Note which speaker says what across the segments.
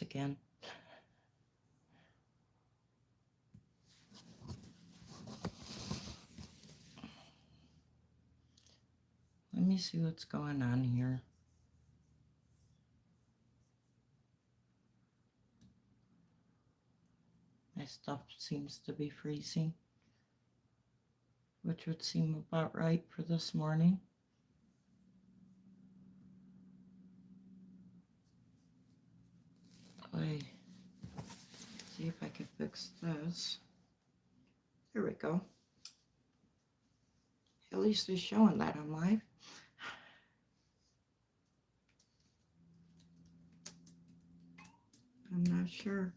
Speaker 1: Again. Let me see what's going on here. My stuff seems to be freezing, which would seem about right for this morning. Wait, see if I can fix this. There we go. At least it's showing that I'm live. I'm not sure.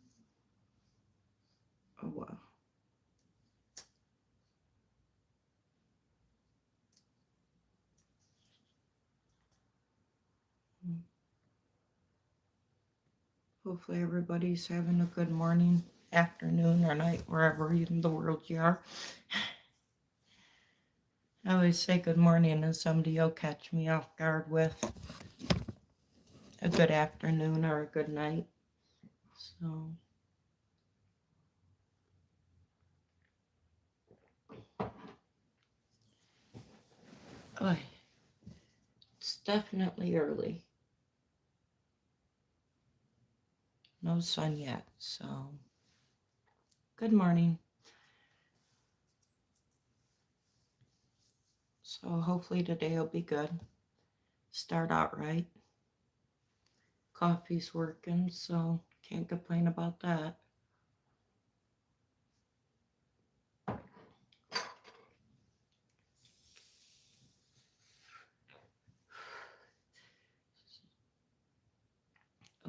Speaker 1: Oh well. Hopefully everybody's having a good morning, afternoon, or night, wherever in the world you are. I always say good morning and somebody will catch me off guard with a good afternoon or a good night. So it's definitely early. No sun yet, so good morning. So hopefully today will be good. Start out right. Coffee's working, so can't complain about that.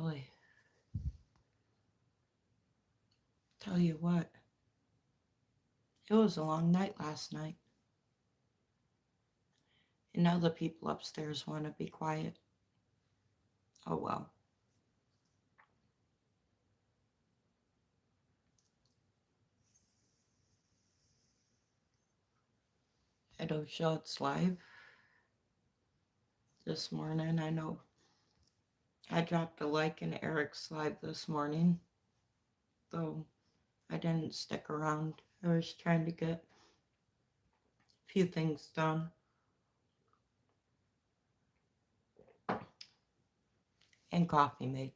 Speaker 1: Oy. Tell you what, it was a long night last night. And now the people upstairs want to be quiet. Oh well. It'll show it's live this morning. I know I dropped a like in Eric's live this morning, though I didn't stick around. I was trying to get a few things done. And coffee made.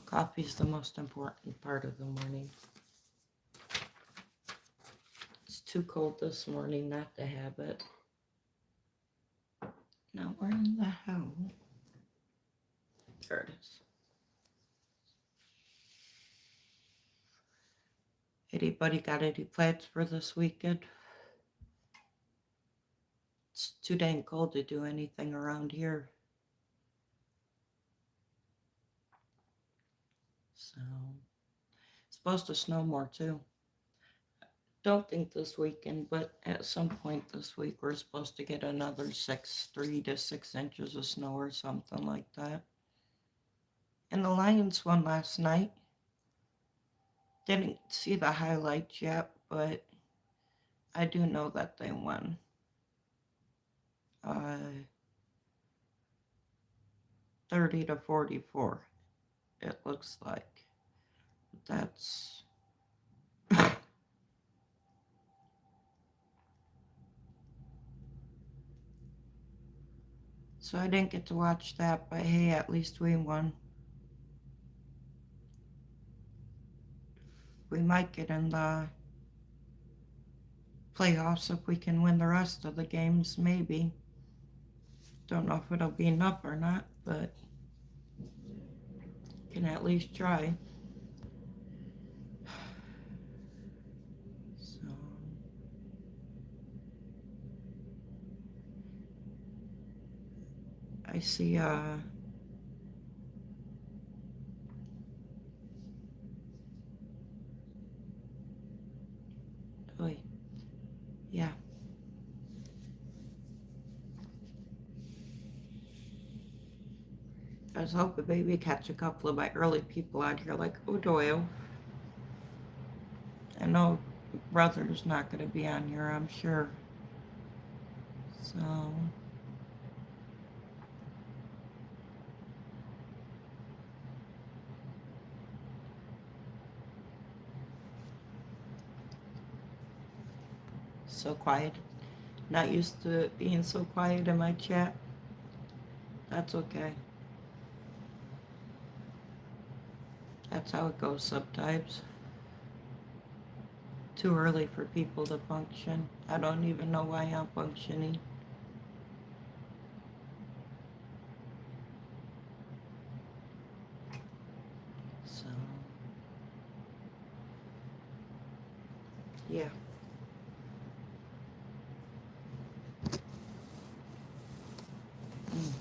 Speaker 1: Coffee's the most important part of the morning. It's too cold this morning not to have it. Now, where in the hell? There it is. Anybody got any plans for this weekend? It's too dang cold to do anything around here. So, it's supposed to snow more too. Don't think this weekend, but at some point this week we're supposed to get another 3 to 6 inches of snow or something like that. And the Lions won last night. Didn't see the highlights yet, but I do know that they won. 30 to 44, it looks like. That's so I didn't get to watch that, but hey, at least we won. We might get in the playoffs if we can win the rest of the games, maybe. Don't know if it'll be enough or not, but can at least try. So I see wait, yeah. I was hoping maybe catch a couple of my early people out here like O'Doyle. I know Brother's not going to be on here, I'm sure. So so quiet. Not used to it being so quiet in my chat. That's okay. That's how it goes sometimes. Too early for people to function. I don't even know why I'm functioning. So, yeah. Mm.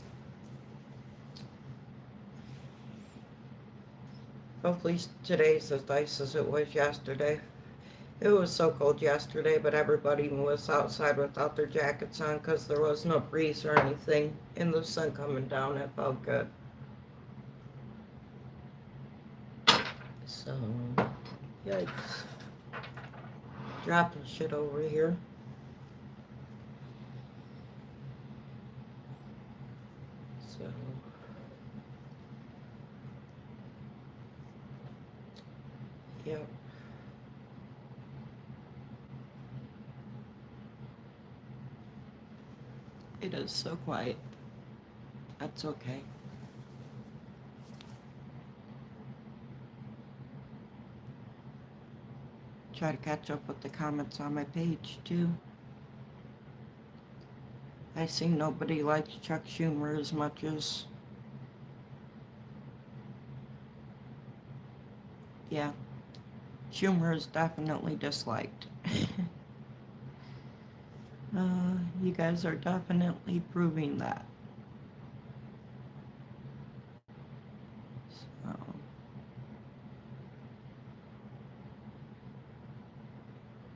Speaker 1: Hopefully today's as nice as it was yesterday. It was so cold yesterday, but everybody was outside without their jackets on because there was no breeze or anything. And the sun coming down, it felt good. So, yikes. Dropping shit over here. So, yep. It is so quiet. That's okay. Try to catch up with the comments on my page too. I see nobody likes Chuck Schumer as much as, yeah, Schumer is definitely disliked. You guys are definitely proving that. So,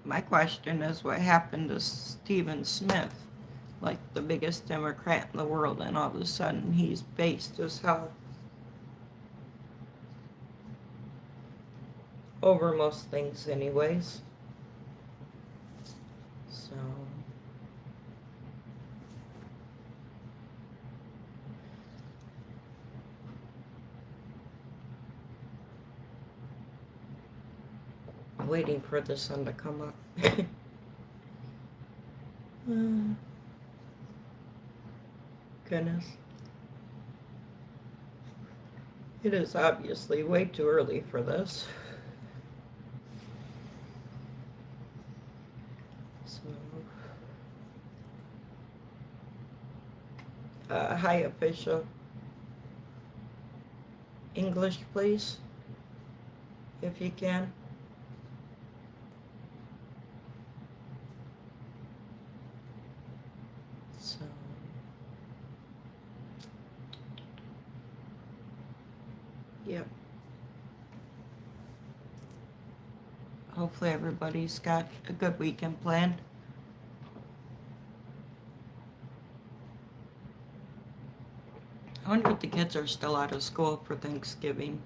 Speaker 1: my question is what happened to Stephen Smith? Like the biggest Democrat in the world, and all of a sudden he's based as hell over most things anyways. So, I'm waiting for the sun to come up. Goodness. It is obviously way too early for this. So, hi official. English, please, if you can. So, yep. Hopefully everybody's got a good weekend planned. I wonder if the kids are still out of school for Thanksgiving.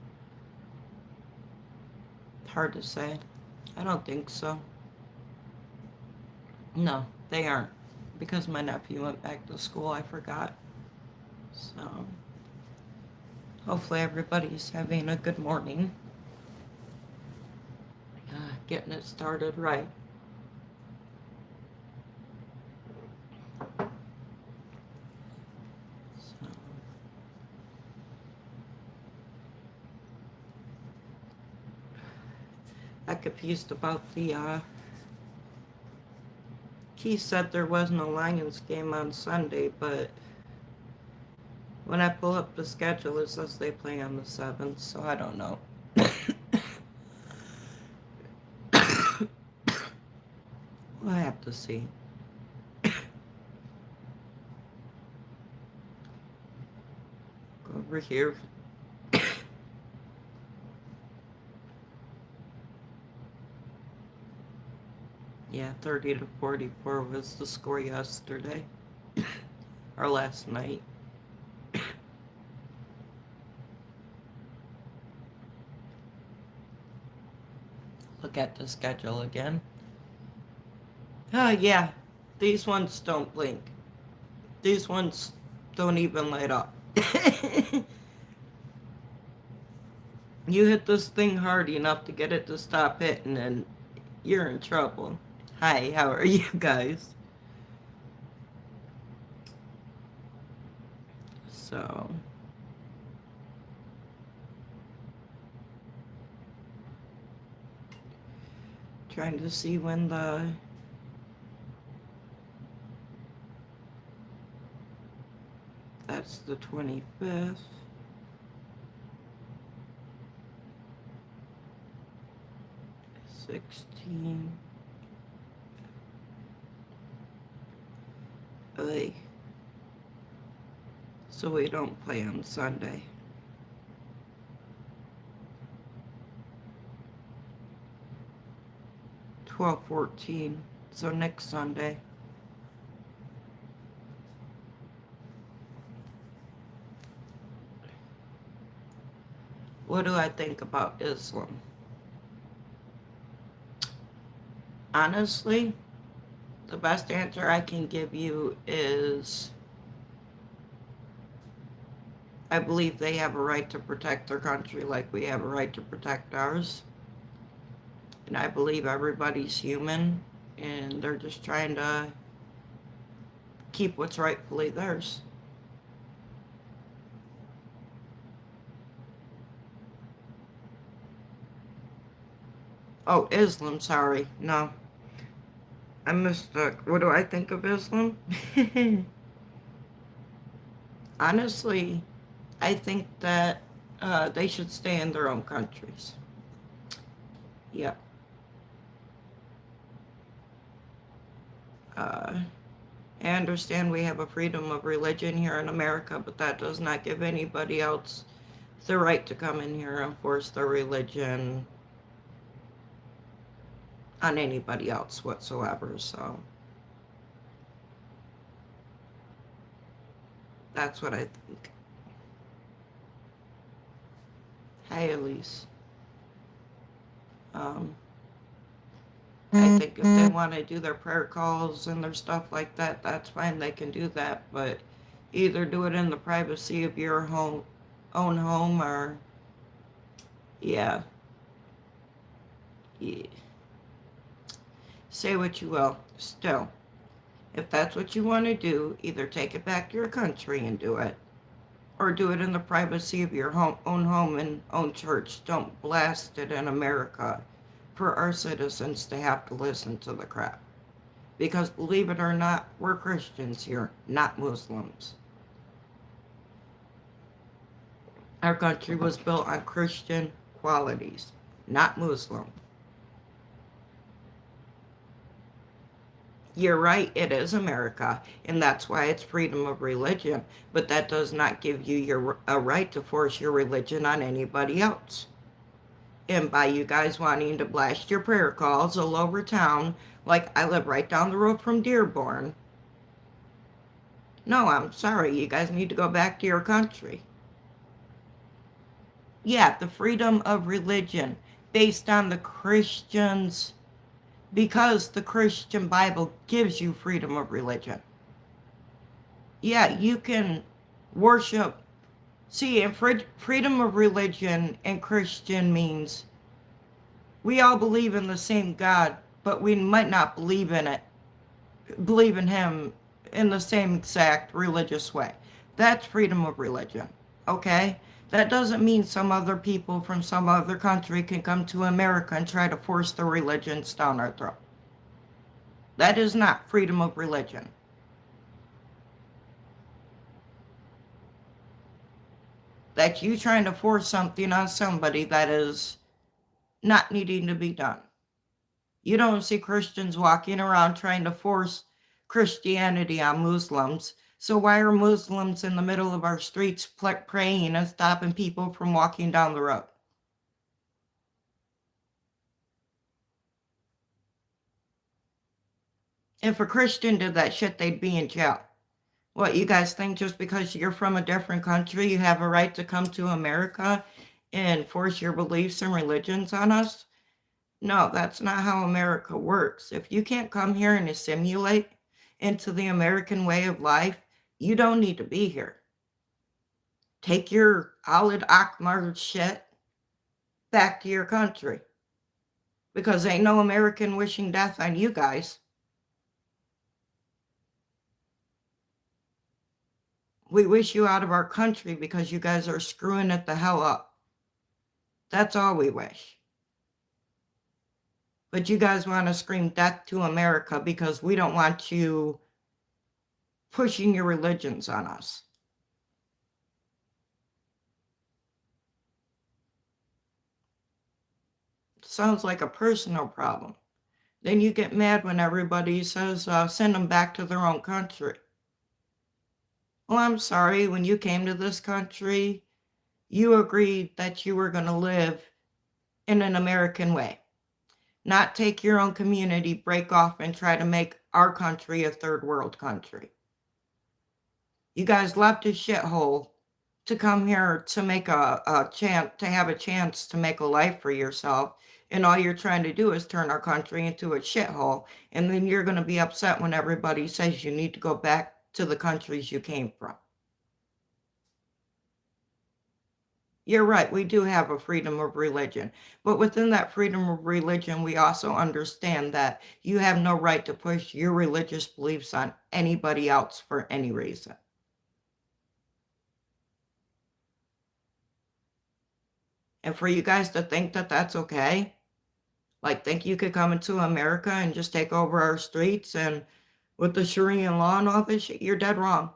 Speaker 1: Hard to say. I don't think so. No, they aren't. Because my nephew went back to school, I forgot. So, hopefully everybody's having a good morning. Getting it started right. So, I'm confused about the, Keith said there wasn't a Lions game on Sunday, but when I pull up the schedule, it says they play on the 7th, so I don't know. We'll have to see. Go over here. Yeah, 30-44 was the score yesterday. Or last night. Look at the schedule again. Yeah, these ones don't blink. These ones don't even light up. You hit this thing hard enough to get it to stop hitting and you're in trouble. Hi, how are you guys? So, trying to see when that's the 25th. 16. Oy. So we don't play on Sunday. 12/14. So next Sunday. What do I think about Islam? Honestly, the best answer I can give you is I believe they have a right to protect their country like we have a right to protect ours. And I believe everybody's human and they're just trying to keep what's rightfully theirs. Oh, Islam, sorry. No, I mistook. What do I think of Islam? Honestly, I think that they should stay in their own countries. Yeah. Uh, I understand we have a freedom of religion here in America, but that does not give anybody else the right to come in here and force their religion on anybody else whatsoever. So that's what I think. Hey, Elise. Um, I think if they want to do their prayer calls and their stuff like that, that's fine. They can do that, but either do it in the privacy of your own home, or yeah, yeah. Say what you will. Still, if that's what you want to do, either take it back to your country and do it, or do it in the privacy of your own home and own church. Don't blast it in America for our citizens to have to listen to the crap. Because believe it or not, we're Christians here, not Muslims. Our country was built on Christian qualities, not Muslim. You're right, it is America, and that's why it's freedom of religion, but that does not give you a right to force your religion on anybody else. And by you guys wanting to blast your prayer calls all over town, like I live right down the road from Dearborn, no, I'm sorry, you guys need to go back to your country. Yeah, the freedom of religion based on the Christians, because the Christian Bible gives you freedom of religion. Yeah, you can worship. See, and freedom of religion and Christian means we all believe in the same God, but we might not believe in Him in the same exact religious way. That's freedom of religion, okay? That doesn't mean some other people from some other country can come to America and try to force their religions down our throat. That is not freedom of religion. That's you trying to force something on somebody that is not needing to be done. You don't see Christians walking around trying to force Christianity on Muslims. So why are Muslims in the middle of our streets praying and stopping people from walking down the road? If a Christian did that shit, they'd be in jail. What, you guys think just because you're from a different country, you have a right to come to America and force your beliefs and religions on us? No, that's not how America works. If you can't come here and assimilate into the American way of life, you don't need to be here. Take your Alid Akbar shit back to your country. because ain't no American wishing death on you guys. We wish you out of our country because you guys are screwing it the hell up. That's all we wish. But you guys want to scream death to America because we don't want you pushing your religions on us. Sounds like a personal problem. Then you get mad when everybody says, send them back to their own country. Well, I'm sorry, when you came to this country, you agreed that you were going to live in an American way, not take your own community, break off, and try to make our country a third world country. You guys left a shithole to come here to make a chance, to have a chance to make a life for yourself. And all you're trying to do is turn our country into a shithole. And then you're going to be upset when everybody says you need to go back to the countries you came from. You're right, we do have a freedom of religion. But within that freedom of religion, we also understand that you have no right to push your religious beliefs on anybody else for any reason. And for you guys to think that that's okay, like think you could come into America and just take over our streets and with the Sharia law and all this shit, you're dead wrong.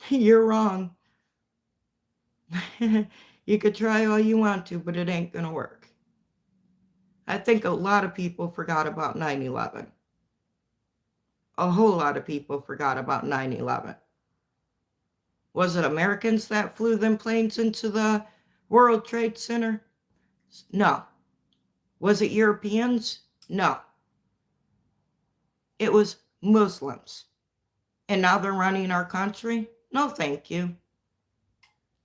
Speaker 1: You're wrong. You could try all you want to, but it ain't gonna work. I think a lot of people forgot about 9/11. A whole lot of people forgot about 9/11. Was it Americans that flew them planes into the World Trade Center? No. Was it Europeans? No. It was Muslims. And now they're running our country? No, thank you.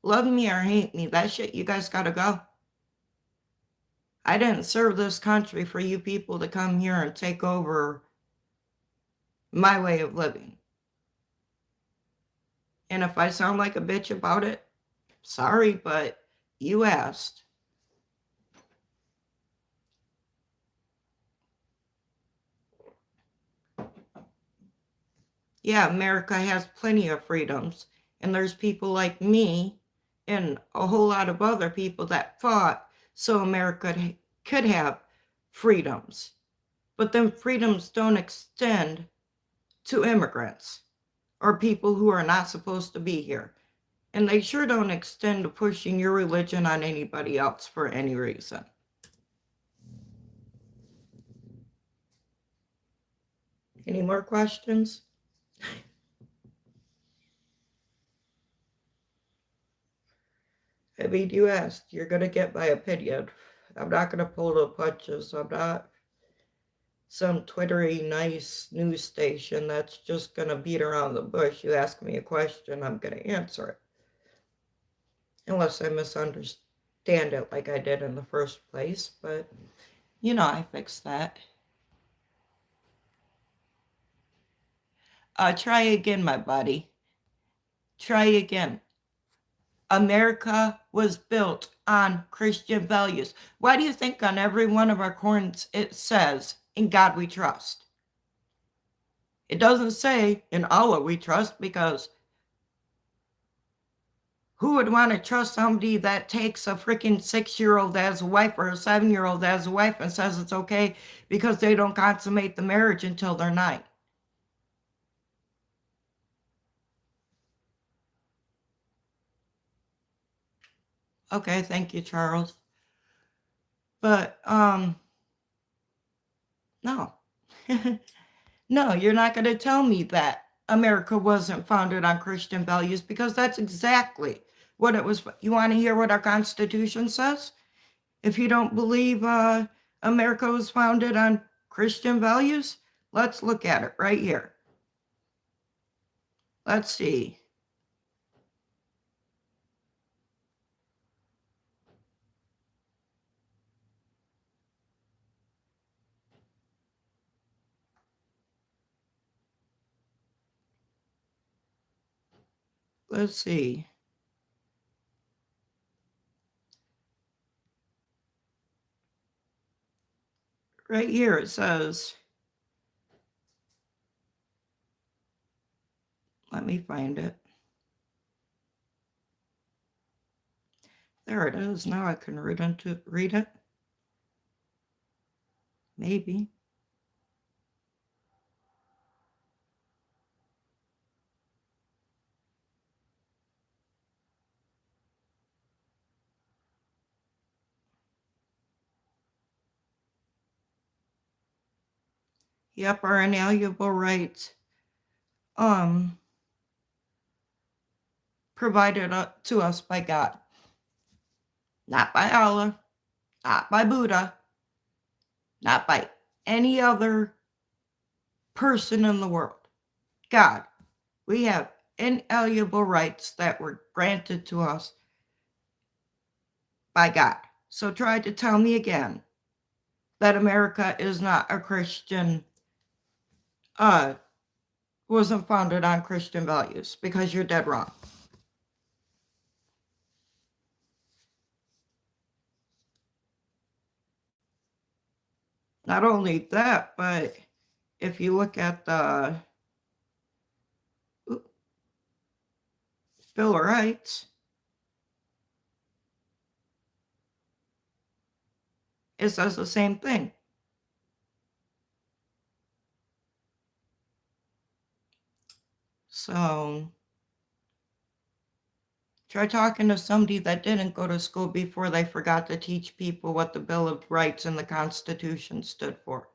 Speaker 1: Love me or hate me, that shit, you guys gotta go. I didn't serve this country for you people to come here and take over my way of living. And if I sound like a bitch about it, sorry, but you asked. Yeah, America has plenty of freedoms, and there's people like me and a whole lot of other people that fought so America could have freedoms. But then freedoms don't extend to immigrants or people who are not supposed to be here. And they sure don't extend to pushing your religion on anybody else for any reason. Any more questions? I mean, you asked, you're going to get my opinion. I'm not going to pull no punches. I'm not some twittery, nice news station that's just going to beat around the bush. You ask me a question, I'm going to answer it. Unless I misunderstand it like I did in the first place. But, you know, I fixed that. Try again, my buddy. Try again. America was built on Christian values. Why do you think on every one of our coins it says, "In God we trust"? It doesn't say, "In Allah we trust," because who would want to trust somebody that takes a freaking 6-year-old as a wife or a 7-year-old as a wife and says it's okay because they don't consummate the marriage until they're 9? Okay, thank you, Charles. But, no. No, you're not going to tell me that America wasn't founded on Christian values because that's exactly what it was. You want to hear what our Constitution says? If you don't believe America was founded on Christian values, let's look at it right here. Let's see. Let's see. Right here it says, let me find it. There it is. Now I can read it. Maybe. Yep, our inalienable rights provided to us by God. Not by Allah, not by Buddha, not by any other person in the world. God. We have inalienable rights that were granted to us by God. So try to tell me again that America is not a Christian, wasn't founded on Christian values, because you're dead wrong. Not only that, but if you look at the Bill of Rights, it says the same thing. So try talking to somebody that didn't go to school before they forgot to teach people what the Bill of Rights and the Constitution stood for.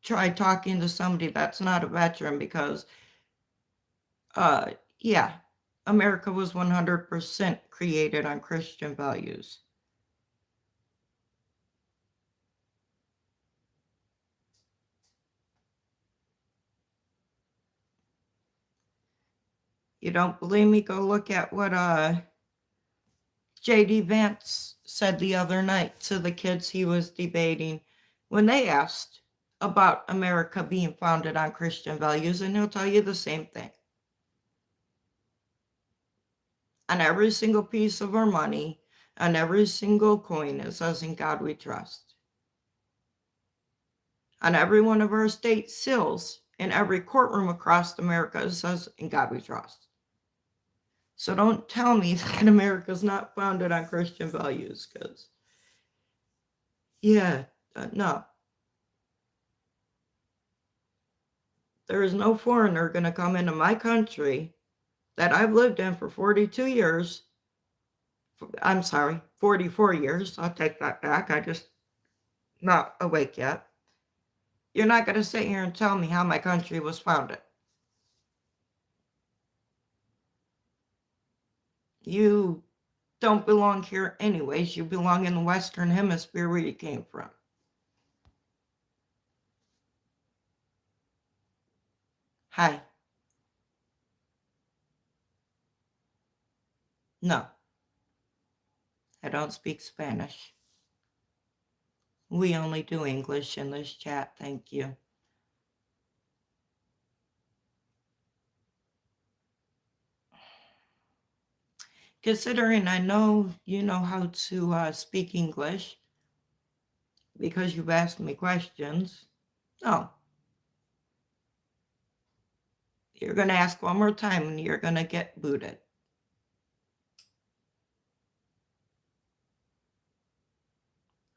Speaker 1: Try talking to somebody that's not a veteran, because yeah, America was 100% created on Christian values. You don't believe me? Go look at what J.D. Vance said the other night to the kids he was debating when they asked about America being founded on Christian values, and he'll tell you the same thing. On every single piece of our money, on every single coin, it says, "In God we trust." On every one of our state seals, in every courtroom across America, it says, "In God we trust." So don't tell me that America's not founded on Christian values, because, yeah, no. There is no foreigner going to come into my country that I've lived in for 42 years. I'm sorry, 44 years. I'll take that back. I just not awake yet. You're not going to sit here and tell me how my country was founded. You don't belong here anyways. You belong in the Western Hemisphere where you came from. Hi. No, I don't speak Spanish. We only do English in this chat. Thank you. Considering I know you know how to speak English because you've asked me questions. No. You're going to ask one more time and you're going to get booted.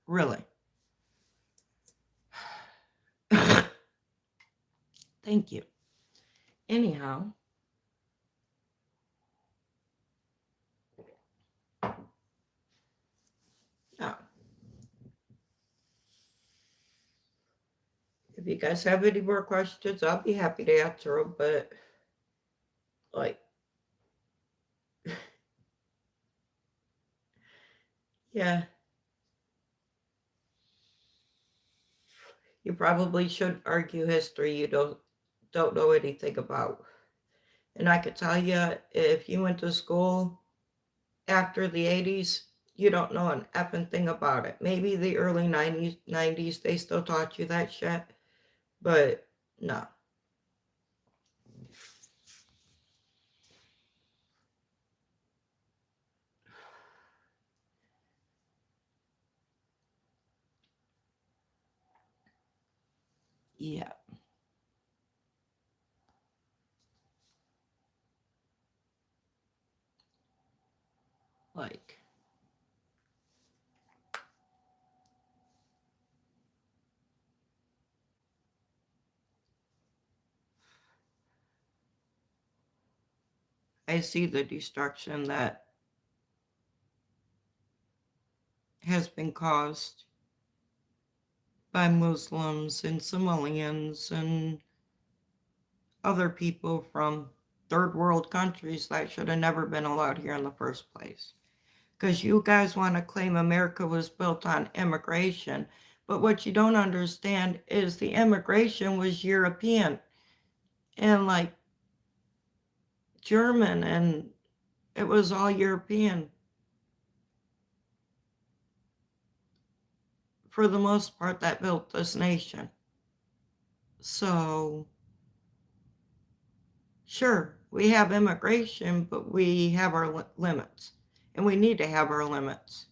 Speaker 1: Really. Thank you. Anyhow. Now, if you guys have any more questions, I'll be happy to answer them, but like, yeah. You probably should argue history you don't know anything about. And I could tell you, if you went to school after the 80s, you don't know an effing thing about it. Maybe the early 90s they still taught you that shit, but no. Yeah. Like, I see the destruction that has been caused by Muslims and Somalians and other people from third world countries that should have never been allowed here in the first place. Because you guys want to claim America was built on immigration, but what you don't understand is the immigration was European and like German, and it was all European for the most part that built this nation. So, sure, we have immigration, but we have our limits, and we need to have our limits.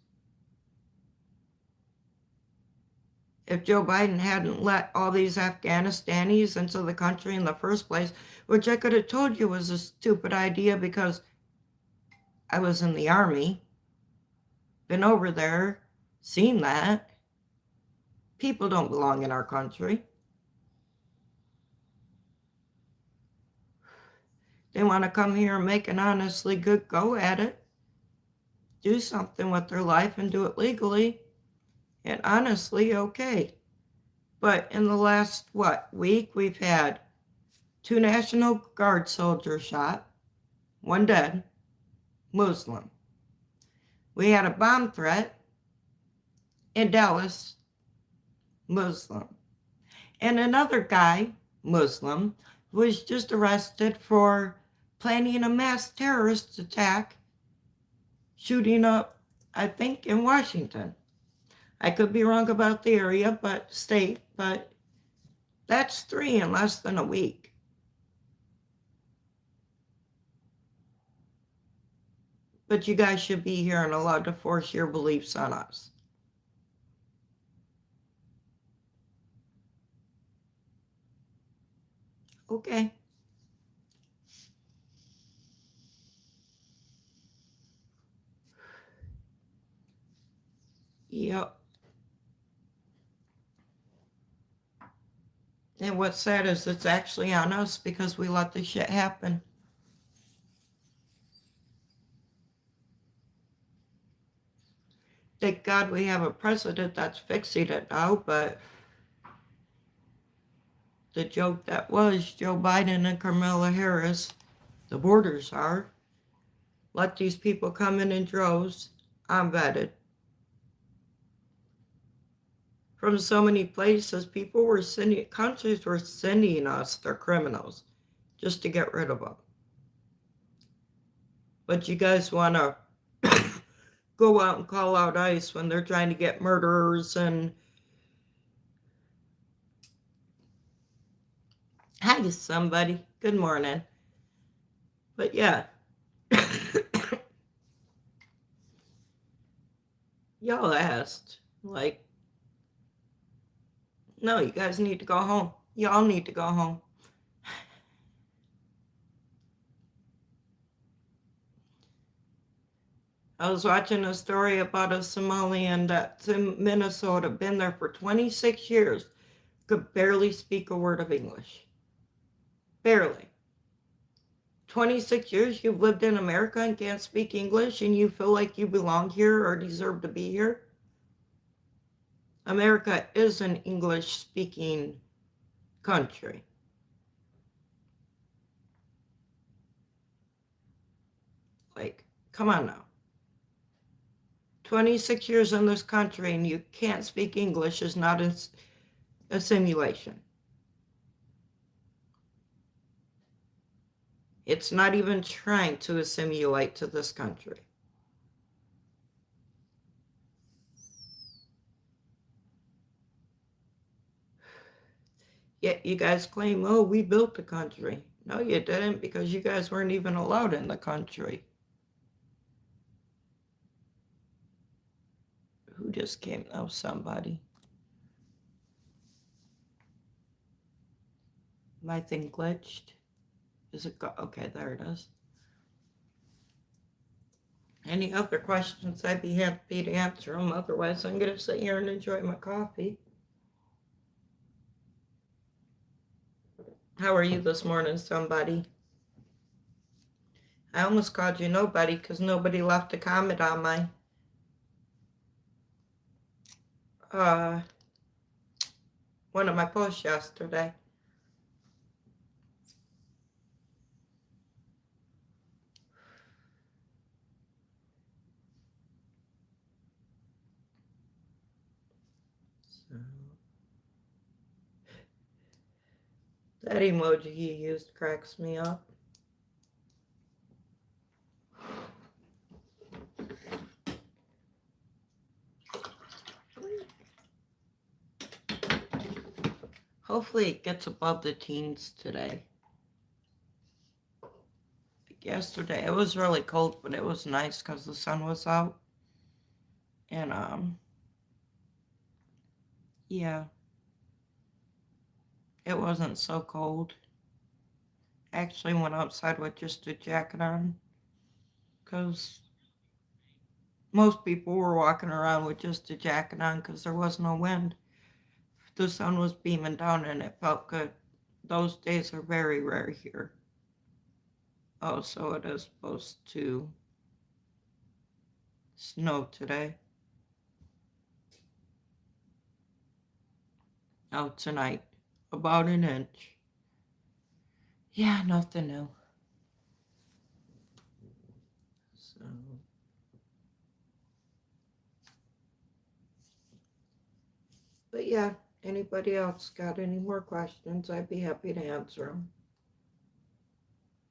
Speaker 1: If Joe Biden hadn't let all these Afghanistanis into the country in the first place, which I could have told you was a stupid idea because I was in the army, been over there, seen that. People don't belong in our country. They want to come here and make an honestly good go at it, do something with their life and do it legally, and honestly, okay. But in the last, week, we've had 2 National Guard soldiers shot, 1 dead, Muslim. We had a bomb threat in Dallas, Muslim. And another guy, Muslim, was just arrested for planning a mass terrorist attack, shooting up, I think, in Washington. I could be wrong about the area, but that's 3 in less than a week. But you guys should be here and allowed to force your beliefs on us. Okay. Yep. And what's sad is it's actually on us because we let this shit happen. Thank God we have a president that's fixing it now, but the joke that was Joe Biden and Kamala Harris, the borders are, let these people come in droves, unvetted. From so many places, countries were sending us their criminals just to get rid of them. But you guys want to go out and call out ICE when they're trying to get murderers and... Hi, somebody. Good morning. But yeah. Y'all asked, like, no, you guys need to go home. Y'all need to go home. I was watching a story about a Somalian that's in Minnesota, been there for 26 years, could barely speak a word of English. Barely. 26 years you've lived in America and can't speak English and you feel like you belong here or deserve to be here? America is an English-speaking country. Like, come on now. 26 years in this country and you can't speak English is not a simulation. It's not even trying to assimilate to this country. Yet you guys claim, oh, we built the country. No, you didn't, because you guys weren't even allowed in the country. Who just came? Oh, somebody. My thing glitched. Is it okay, there it is. Any other questions, I'd be happy to answer them. Otherwise, I'm going to sit here and enjoy my coffee. How are you this morning, somebody? I almost called you nobody because nobody left a comment on my one of my posts yesterday. So, that emoji you used cracks me up. Hopefully it gets above the teens today. Yesterday it was really cold, but it was nice because the sun was out. And yeah, it wasn't so cold. I actually went outside with just a jacket on because most people were walking around with just a jacket on because there was no wind. The sun was beaming down and it felt good. Those days are very rare here. Oh, so it is supposed to snow today. Oh, tonight. About an inch. Yeah, nothing new. So. But yeah, anybody else got any more questions, I'd be happy to answer them.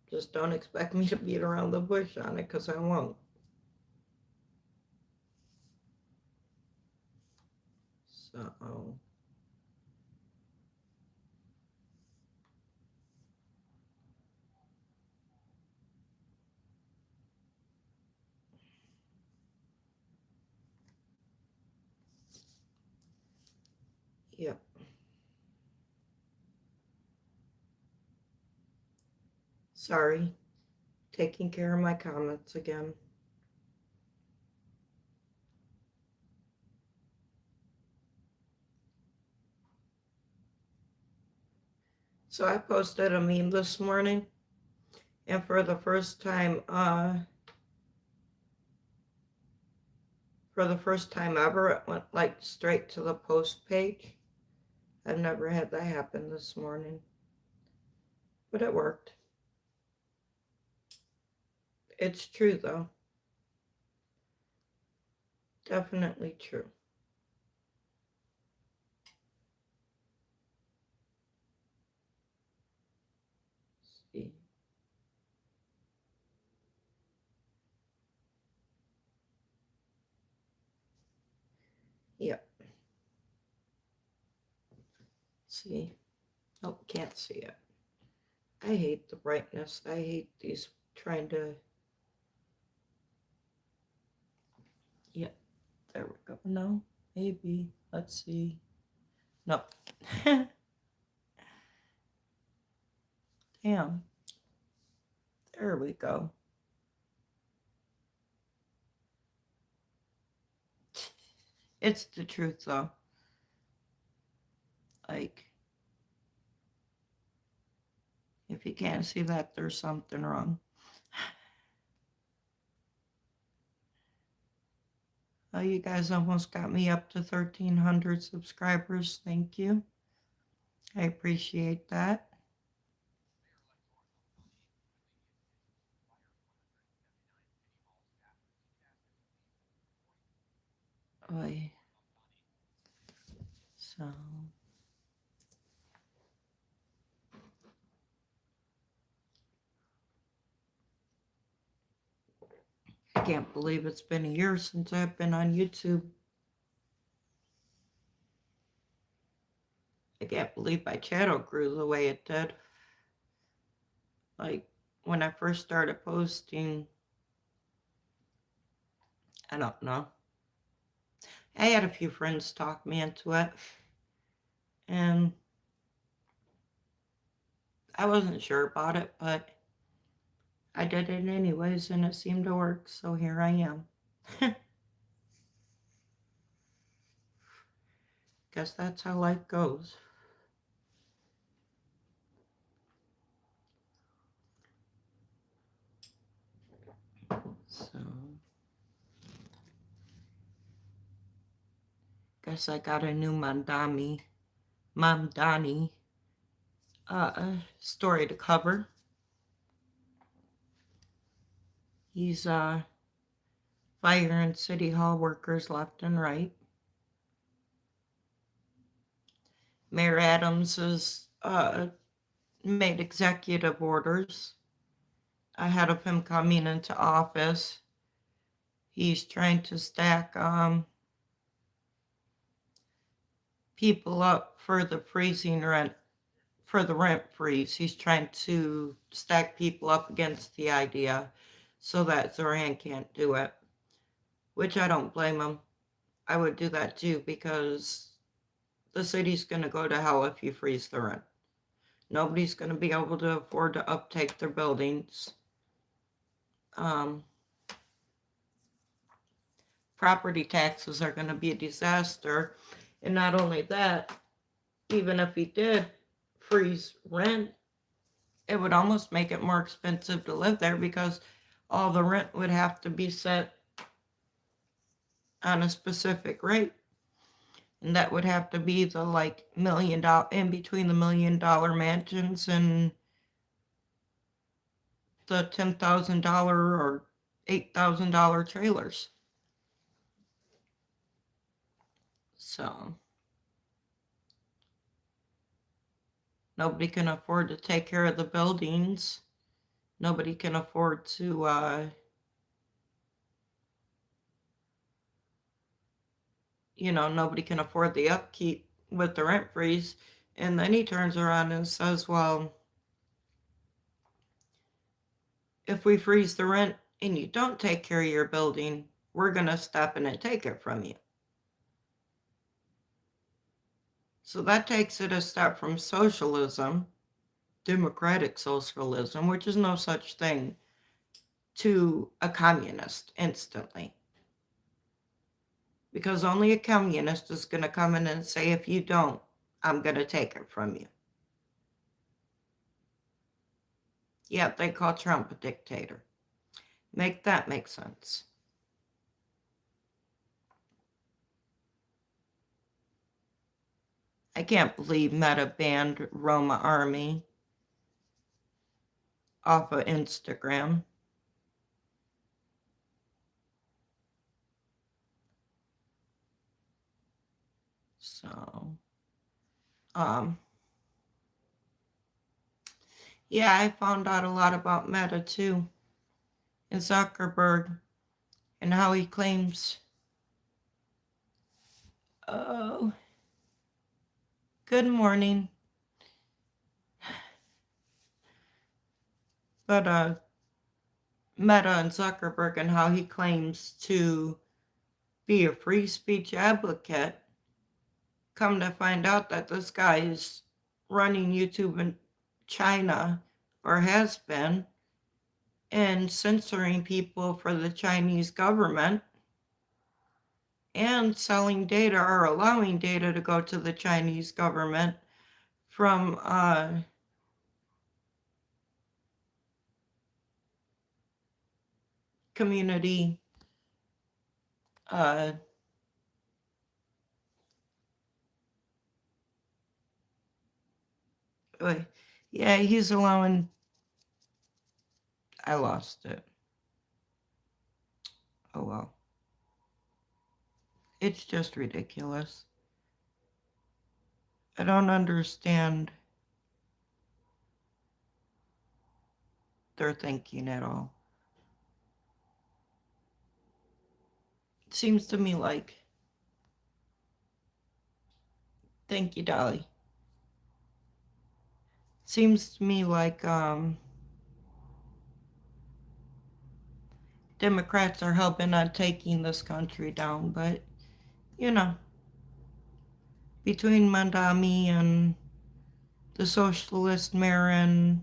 Speaker 1: Just don't expect me to beat around the bush on it, because I won't. So. Yep. Sorry. Taking care of my comments again. So I posted a meme this morning, and for the first time ever, it went like straight to the post page. I've never had that happen this morning, but it worked. It's true though. Definitely true. Let's see. Yep. See? Oh, can't see it. I hate the brightness. I hate these trying to. Yep. There we go. No, maybe. Let's see. No. Damn. There we go. It's the truth though. Like, if you can't see that, there's something wrong. Oh, you guys almost got me up to 1,300 subscribers. Thank you. I appreciate that. Oy. So. I can't believe it's been a year since I've been on YouTube. I can't believe my channel grew the way it did. Like, when I first started posting, I don't know. I had a few friends talk me into it. And I wasn't sure about it, but I did it anyways, and it seemed to work, so here I am. Guess that's how life goes. So, guess I got a new Mamdani story to cover. He's firing City Hall workers left and right. Mayor Adams has made executive orders ahead of him coming into office. He's trying to stack people up for the freezing rent, for the rent freeze. He's trying to stack people up against the idea so that Zoran can't do it, which I don't blame him. I would do that too, because the city's going to go to hell if you freeze the rent. Nobody's going to be able to afford to uptake their buildings. Property taxes are going to be a disaster. And not only that, even if he did freeze rent, it would almost make it more expensive to live there, because all the rent would have to be set on a specific rate. And that would have to be the like $1 million, in between the $1 million mansions and the $10,000 or $8,000 trailers. So nobody can afford to take care of the buildings. Nobody can afford to nobody can afford the upkeep with the rent freeze. And then he turns around and says, well, if we freeze the rent and you don't take care of your building, we're going to step in and take it from you. So that takes it a step from socialism, democratic socialism, which is no such thing, to a communist instantly. Because only a communist is going to come in and say, if you don't, I'm going to take it from you. Yeah, they call Trump a dictator. Make that make sense. I can't believe Meta banned Roma Army off of Instagram. So, yeah, I found out a lot about Meta too, and Zuckerberg, and how he claims, oh, good morning. But Meta and Zuckerberg, and how he claims to be a free speech advocate. Come to find out that this guy is running YouTube in China, or has been, and censoring people for the Chinese government, and selling data, or allowing data to go to the Chinese government from community yeah, he's allowing, I lost it. Oh well. It's just ridiculous. I don't understand their thinking at all. It seems to me like, thank you, Dolly. Seems to me like Democrats are helping on taking this country down, but between Mandami and the socialist mayor in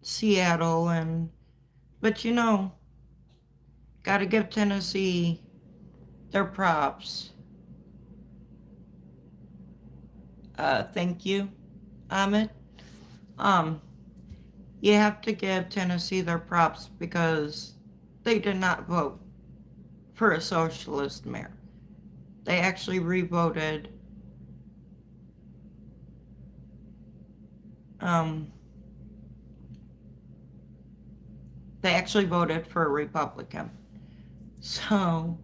Speaker 1: Seattle, but gotta give Tennessee their props. Thank you, Ahmed. Um, you have to give Tennessee their props because they did not vote for a socialist mayor. They actually revoted. Um, they actually voted for a Republican. So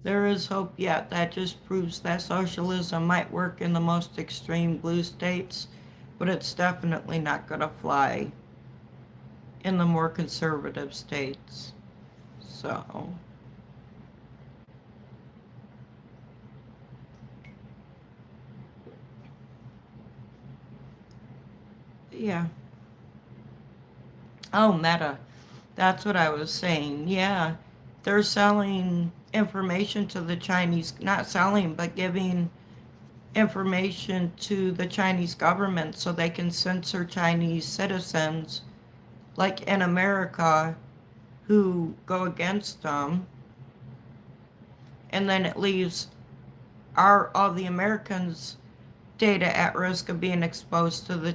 Speaker 1: there is hope yet. That just proves that socialism might work in the most extreme blue states, but it's definitely not going to fly in the more conservative states. So, yeah. Oh, Meta. That's what I was saying. Yeah. They're selling information to the Chinese, not selling, but giving information to the Chinese government so they can censor Chinese citizens, like in America, who go against them. And then it leaves all the Americans' data at risk of being exposed to the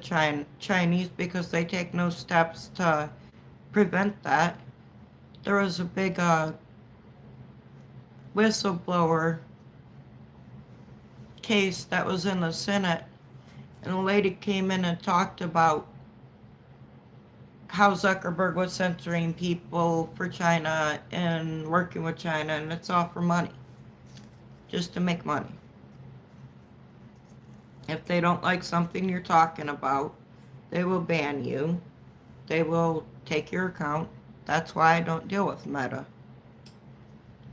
Speaker 1: Chinese because they take no steps to prevent that. There was a big whistleblower case that was in the Senate, and a lady came in and talked about how Zuckerberg was censoring people for China and working with China, and it's all for money, just to make money. If they don't like something you're talking about, they will ban you. They will take your account. That's why I don't deal with Meta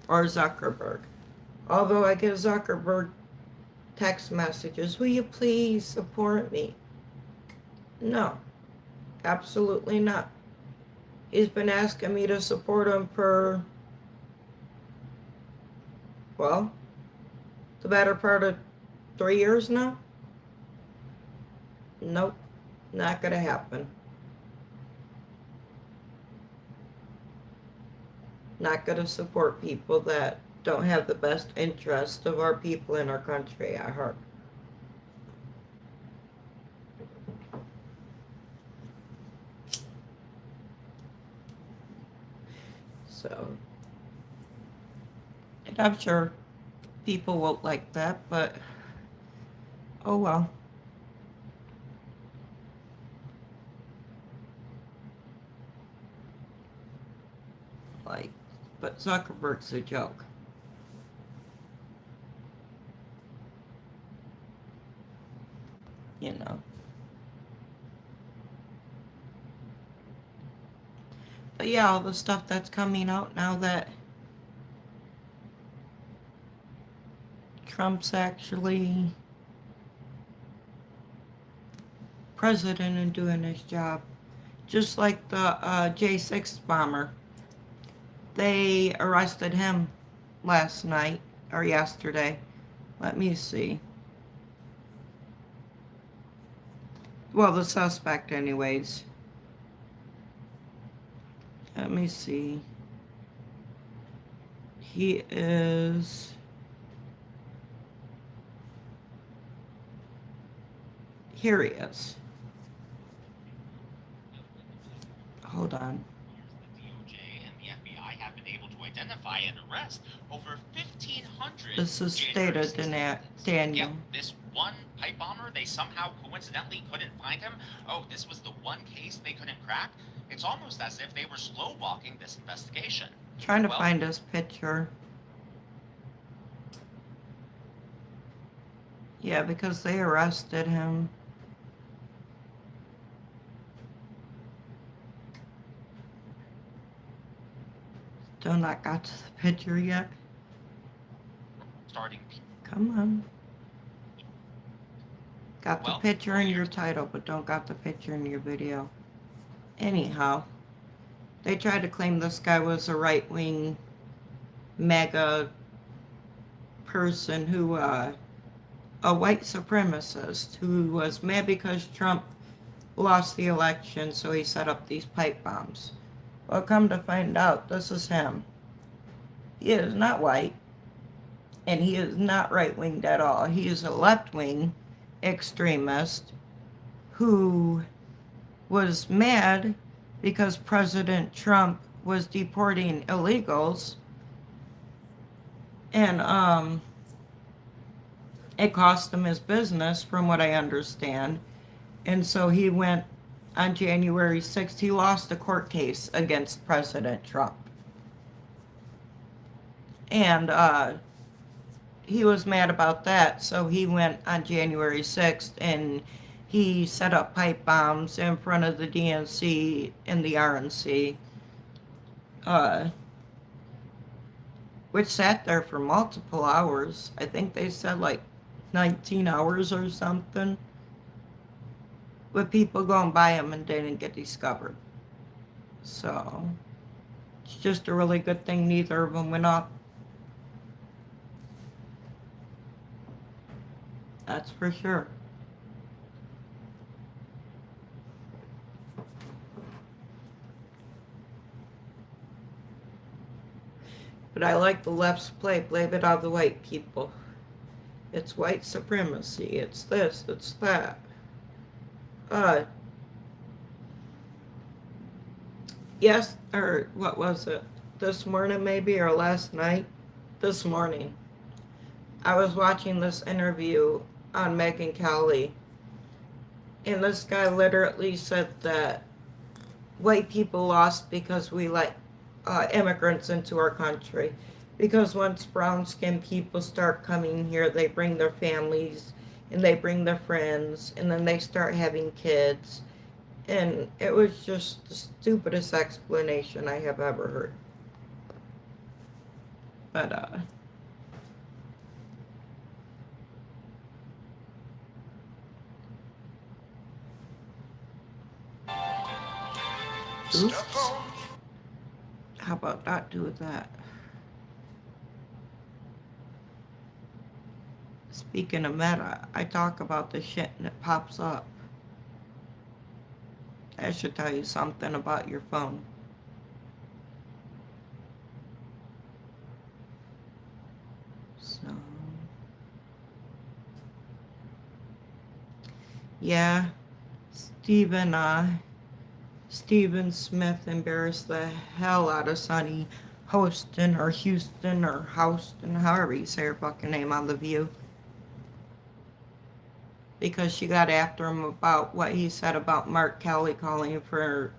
Speaker 1: or Zuckerberg. Although I give Zuckerberg text messages, will you please support me? No, absolutely not. He's been asking me to support him for, well, the better part of 3 years now. Nope, not gonna happen. Not gonna support people that don't have the best interest of our people in our country at heart. So, and I'm sure people won't like that, but oh well. Like, but Zuckerberg's a joke. You know. But yeah, all the stuff that's coming out now that Trump's actually president and doing his job. Just like the J6 bomber. They arrested him last night or yesterday. Let me see. Well, the suspect, anyways. Let me see. He is. Here he is. Hold on.
Speaker 2: DOJ and the FBI have been able to identify and arrest over 1,500
Speaker 1: This is
Speaker 2: January
Speaker 1: stated in
Speaker 2: 6th.
Speaker 1: Daniel.
Speaker 2: Yep, this one pipe bomber, they somehow coincidentally couldn't find him. Oh, this was the one case they couldn't crack. It's almost as if they were slow walking this investigation.
Speaker 1: Trying to
Speaker 2: Well,
Speaker 1: find his picture. Yeah, because they arrested him. Still not got to the picture yet.
Speaker 2: starting.
Speaker 1: Come on. Got the
Speaker 2: Well,
Speaker 1: picture in your title, but don't got the picture in your video. Anyhow, they tried to claim this guy was a right-wing mega person who a white supremacist who was mad because Trump lost the election, so he set up these pipe bombs. Well, come to find out, this is him. He is not white, and he is not right-winged at all. He is a left-wing extremist who was mad because President Trump was deporting illegals, and it cost him his business, from what I understand. And so he went on January 6th, he lost a court case against President Trump. And he was mad about that, so he went on January 6th and he set up pipe bombs in front of the DNC and the RNC, which sat there for multiple hours. I think they said like 19 hours or something, with people going by them and didn't get discovered. So it's just a really good thing neither of them went up. That's for sure. But I like the left's play. Blame it on the white people. It's white supremacy. It's this. It's that. Yes, or what was it? This morning maybe, or last night? This morning. I was watching this interview on Megyn Kelly, and this guy literally said that white people lost because we let immigrants into our country. Because once brown-skinned people start coming here, they bring their families, and they bring their friends, and then they start having kids. And it was just the stupidest explanation I have ever heard. But, oops. How about not do that? Speaking of Meta, I talk about this shit and it pops up. That should tell you something about your phone. So, yeah, Stephen Smith embarrassed the hell out of Sonny Houston, or Houston, however you say her fucking name, on The View. Because she got after him about what he said about Mark Kelly calling for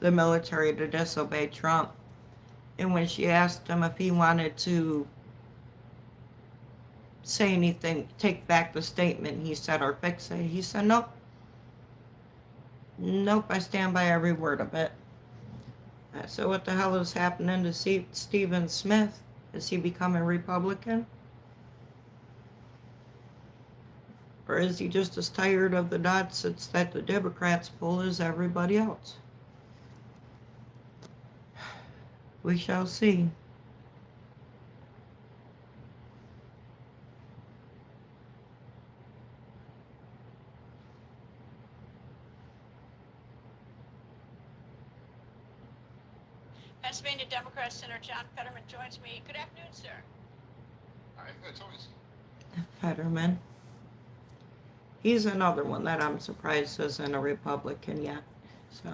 Speaker 1: the military to disobey Trump. And when she asked him if he wanted to say anything, take back the statement he said or fix it, he said, nope. Nope, I stand by every word of it. So what the hell is happening to Stephen Smith? Is he becoming Republican? Or is he just as tired of the nonsense that the Democrats pull as everybody else? We shall see.
Speaker 3: Pennsylvania Democrat Senator John Fetterman joins me. Good afternoon, sir.
Speaker 2: All right, good, always.
Speaker 1: Fetterman. He's another one that I'm surprised isn't a Republican yet. So,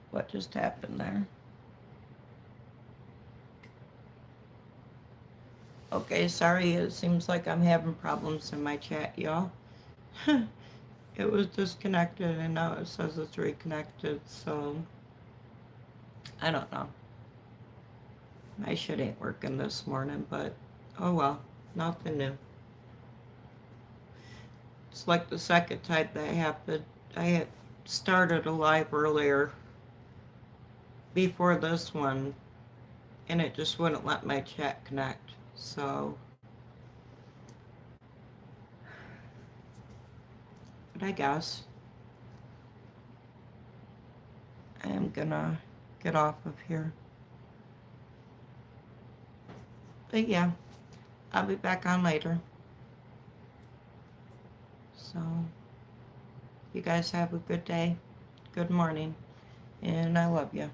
Speaker 1: what just happened there? Okay, sorry, it seems like I'm having problems in my chat, y'all. It was disconnected and now it says it's reconnected, so I don't know. My shit ain't working this morning, but oh well, nothing new. It's like the second time that happened. I had started a live earlier before this one, and it just wouldn't let my chat connect. So, but I guess I am gonna get off of here. But yeah, I'll be back on later. So, you guys have a good day, good morning, and I love you.